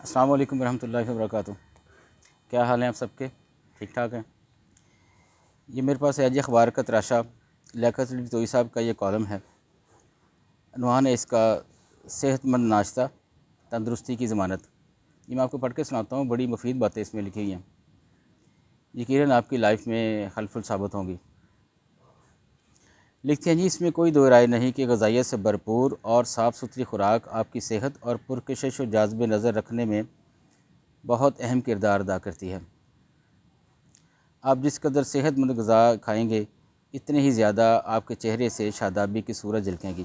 السلام علیکم ورحمۃ اللہ وبرکاتہ۔ کیا حال ہیں آپ سب کے؟ ٹھیک ٹھاک ہیں؟ یہ میرے پاس ایج اخبار کا تراشا لیاقت علی توئی صاحب کا یہ کالم ہے۔ عنوان ہے اس کا صحت مند ناشتہ تندرستی کی ضمانت۔ یہ میں آپ کو پڑھ کے سناتا ہوں، بڑی مفید باتیں اس میں لکھی ہوئی ہیں، یقیناً آپ کی لائف میں ہیلپفل ثابت ہوں گی۔ لکھتے ہیں جی، اس میں کوئی دو رائے نہیں کہ غذائیت سے بھرپور اور صاف ستھری خوراک آپ کی صحت اور پرکشش و جاذب نظر رکھنے میں بہت اہم کردار ادا کرتی ہے۔ آپ جس قدر صحت مند غذا کھائیں گے، اتنے ہی زیادہ آپ کے چہرے سے شادابی کی صورت جھلکیں گی۔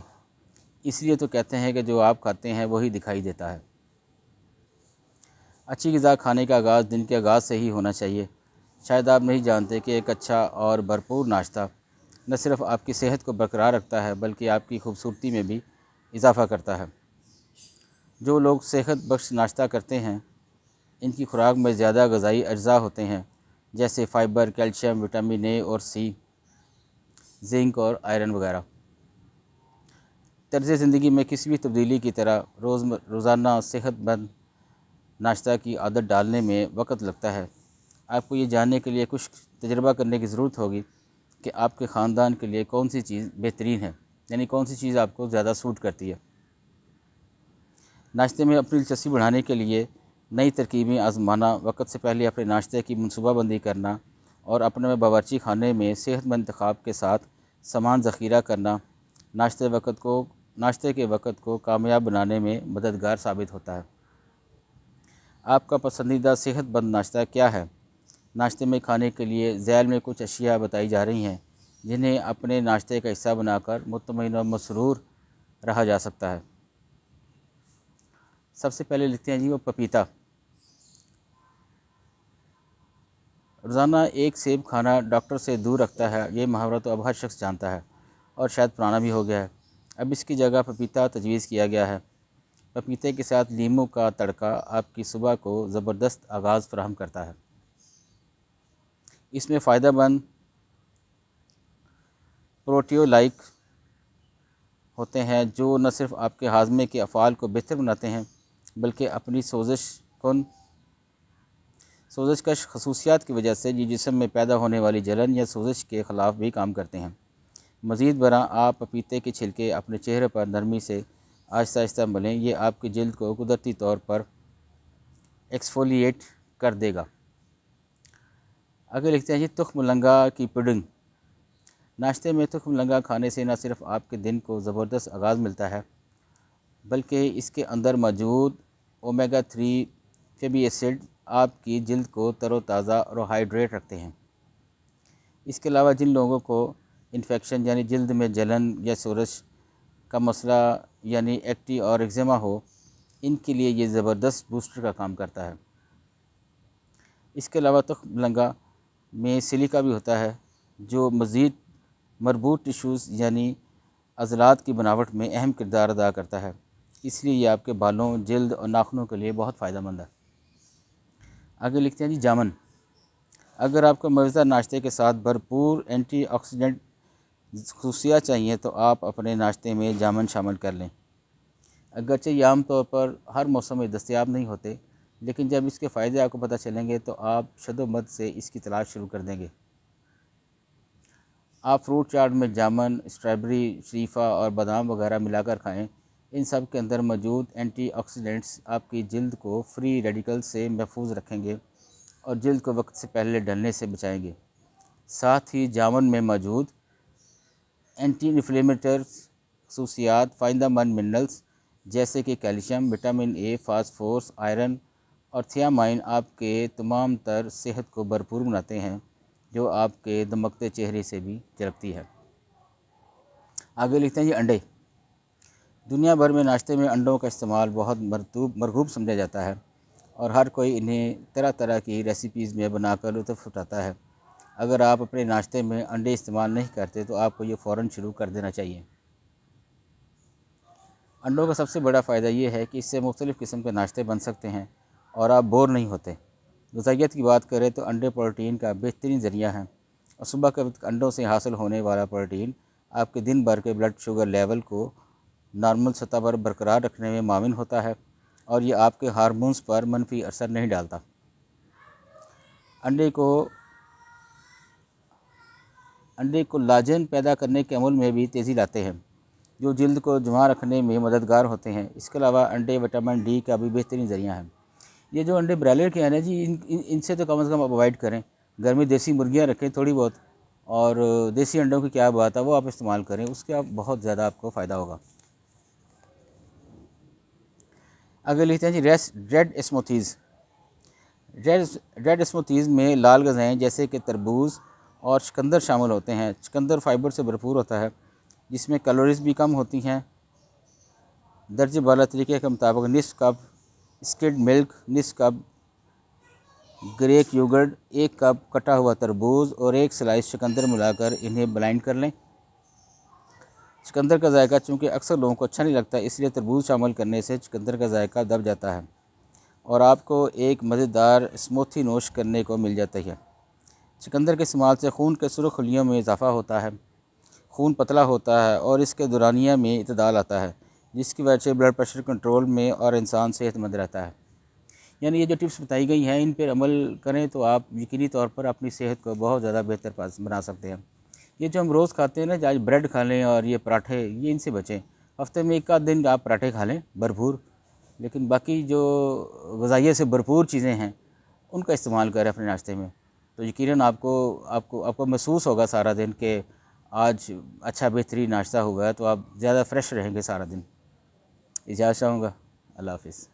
اس لیے تو کہتے ہیں کہ جو آپ کھاتے ہیں وہی دکھائی دیتا ہے۔ اچھی غذا کھانے کا آغاز دن کے آغاز سے ہی ہونا چاہیے۔ شاید آپ نہیں جانتے کہ ایک اچھا اور بھرپور ناشتہ نہ صرف آپ کی صحت کو برقرار رکھتا ہے بلکہ آپ کی خوبصورتی میں بھی اضافہ کرتا ہے۔ جو لوگ صحت بخش ناشتہ کرتے ہیں، ان کی خوراک میں زیادہ غذائی اجزاء ہوتے ہیں، جیسے فائبر، کیلشیم، وٹامن اے اور سی، زنک اور آئرن وغیرہ۔ طرز زندگی میں کسی بھی تبدیلی کی طرح روزانہ صحت مند ناشتہ کی عادت ڈالنے میں وقت لگتا ہے۔ آپ کو یہ جاننے کے لیے کچھ تجربہ کرنے کی ضرورت ہوگی کہ آپ کے خاندان کے لیے کون سی چیز بہترین ہے، یعنی کون سی چیز آپ کو زیادہ سوٹ کرتی ہے۔ ناشتے میں اپنی دلچسپی بڑھانے کے لیے نئی ترکیبیں آزمانا، وقت سے پہلے اپنے ناشتے کی منصوبہ بندی کرنا اور اپنے باورچی خانے میں صحت مند انتخاب کے ساتھ سامان ذخیرہ کرنا ناشتے کے وقت کو کامیاب بنانے میں مددگار ثابت ہوتا ہے۔ آپ کا پسندیدہ صحت مند ناشتہ کیا ہے؟ ناشتے میں کھانے کے لیے ذیل میں کچھ اشیاء بتائی جا رہی ہیں جنہیں اپنے ناشتے کا حصہ بنا کر مطمئن و مسرور رہا جا سکتا ہے۔ سب سے پہلے لکھتے ہیں جی، وہ پپیتا۔ روزانہ ایک سیب کھانا ڈاکٹر سے دور رکھتا ہے، یہ محاورہ تو اب ہر شخص جانتا ہے اور شاید پرانا بھی ہو گیا ہے۔ اب اس کی جگہ پپیتا تجویز کیا گیا ہے۔ پپیتے کے ساتھ لیموں کا تڑکا آپ کی صبح کو زبردست آغاز فراہم کرتا ہے۔ اس میں فائدہ مند پروٹیولائک ہوتے ہیں جو نہ صرف آپ کے ہاضمے کے افعال کو بہتر بناتے ہیں بلکہ اپنی سوزش کش خصوصیات کی وجہ سے جسم میں پیدا ہونے والی جلن یا سوزش کے خلاف بھی کام کرتے ہیں۔ مزید برآں آپ پپیتے کے چھلکے اپنے چہرے پر نرمی سے آہستہ آہستہ ملیں، یہ آپ کی جلد کو قدرتی طور پر ایکسفولیٹ کر دے گا۔ آگے لکھتے ہیں جی، تخم مرنگا کی پڈنگ۔ ناشتے میں تخم مرنگا کھانے سے نہ صرف آپ کے دن کو زبردست آغاز ملتا ہے بلکہ اس کے اندر موجود اومیگا 3 فیٹی ایسڈ آپ کی جلد کو تر و تازہ اور ہائیڈریٹ رکھتے ہیں۔ اس کے علاوہ جن لوگوں کو انفیکشن یعنی جلد میں جلن یا سورش کا مسئلہ یعنی ایکٹی اور ایگزیما ہو، ان کے لیے یہ زبردست بوسٹر کا کام کرتا ہے۔ اس کے علاوہ تخم مرنگا میں سلیکا بھی ہوتا ہے جو مزید مربوط ٹشوز یعنی عضلات کی بناوٹ میں اہم کردار ادا کرتا ہے، اس لیے یہ آپ کے بالوں، جلد اور ناخنوں کے لیے بہت فائدہ مند ہے۔ آگے لکھتے ہیں جی، جامن۔ اگر آپ کو مزیدار ناشتے کے ساتھ بھرپور اینٹی آکسیڈنٹ خصوصیات چاہیے تو آپ اپنے ناشتے میں جامن شامل کر لیں۔ اگرچہ یہ عام طور پر ہر موسم میں دستیاب نہیں ہوتے، لیکن جب اس کے فائدے آپ کو پتہ چلیں گے تو آپ شد و مد سے اس کی تلاش شروع کر دیں گے۔ آپ فروٹ چاٹ میں جامن، اسٹرابیری، شریفہ اور بادام وغیرہ ملا کر کھائیں۔ ان سب کے اندر موجود اینٹی آکسیڈنٹس آپ کی جلد کو فری ریڈیکل سے محفوظ رکھیں گے اور جلد کو وقت سے پہلے ڈھلنے سے بچائیں گے۔ ساتھ ہی جامن میں موجود اینٹی انفلیمیٹری خصوصیات فائدہ مند منرلز جیسے کہ calcium, vitamin A, phosphorus, iron اور تھیامائن آپ کے تمام تر صحت کو بھرپور بناتے ہیں، جو آپ کے دمکتے چہرے سے بھی جھلکتی ہے۔ آگے لکھتے ہیں جی، انڈے۔ دنیا بھر میں ناشتے میں انڈوں کا استعمال بہت مرغوب سمجھا جاتا ہے اور ہر کوئی انہیں طرح طرح کی ریسیپیز میں بنا کر لطف اٹھاتا ہے۔ اگر آپ اپنے ناشتے میں انڈے استعمال نہیں کرتے تو آپ کو یہ فوراً شروع کر دینا چاہیے۔ انڈوں کا سب سے بڑا فائدہ یہ ہے کہ اس سے مختلف قسم کے ناشتے بن سکتے ہیں اور آپ بور نہیں ہوتے۔ غذائیت کی بات کریں تو انڈے پروٹین کا بہترین ذریعہ ہیں اور صبح کے وقت انڈوں سے حاصل ہونے والا پروٹین آپ کے دن بھر کے بلڈ شوگر لیول کو نارمل سطح پر برقرار رکھنے میں معاون ہوتا ہے اور یہ آپ کے ہارمونز پر منفی اثر نہیں ڈالتا۔ انڈے کو لاجن پیدا کرنے کے عمل میں بھی تیزی لاتے ہیں، جو جلد کو جمع رکھنے میں مددگار ہوتے ہیں۔ اس کے علاوہ انڈے وٹامن ڈی کا بھی بہترین ذریعہ ہیں۔ یہ جو انڈے برائلر کے ہیں نا جی، ان سے تو کم از کم آپ اوائڈ کریں۔ گھر میں دیسی مرغیاں رکھیں تھوڑی بہت، اور دیسی انڈوں کی کیا بات ہے، وہ آپ استعمال کریں، اس کے بہت زیادہ آپ کو فائدہ ہوگا۔ اگر لکھتے ہیں جی ریڈ اسموتھیز۔ ریڈ اسموتھیز میں لال غذائیں جیسے کہ تربوز اور چقندر شامل ہوتے ہیں۔ چقندر فائبر سے بھرپور ہوتا ہے، جس میں کیلوریز بھی کم ہوتی ہیں۔ درجہ بالا طریقے کے مطابق نصف کپ اسکڈ ملک، نصف کپ گریک یوگرٹ، 1 کپ کٹا ہوا تربوز اور 1 سلائس چقندر ملا کر انہیں بلائنڈ کر لیں۔ چقندر کا ذائقہ چونکہ اکثر لوگوں کو اچھا نہیں لگتا، اس لیے تربوز شامل کرنے سے چقندر کا ذائقہ دب جاتا ہے اور آپ کو ایک مزیدار اسموتھی نوش کرنے کو مل جاتی ہے۔ چقندر کے استعمال سے خون کے سرخ خلیوں میں اضافہ ہوتا ہے، خون پتلا ہوتا ہے اور اس کے دورانیہ میں اعتدال آتا ہے، جس کی وجہ سے بلڈ پریشر کنٹرول میں اور انسان صحت مند رہتا ہے۔ یعنی یہ جو ٹپس بتائی گئی ہیں، ان پر عمل کریں تو آپ یقینی طور پر اپنی صحت کو بہت زیادہ بہتر بنا سکتے ہیں۔ یہ جو ہم روز کھاتے ہیں نا، آج بریڈ کھا لیں اور یہ پراٹھے، یہ ان سے بچیں۔ ہفتے میں 1 آدھ دن آپ پراٹھے کھا لیں بھرپور، لیکن باقی جو غذائیت سے بھرپور چیزیں ہیں ان کا استعمال کریں اپنے ناشتے میں، تو یقیناً آپ کو محسوس ہوگا سارا دن کہ آج اچھا بہترین ناشتہ ہوا ہے، تو آپ زیادہ فریش رہیں گے سارا دن۔ اجازت چاہوں گا، اللہ حافظ۔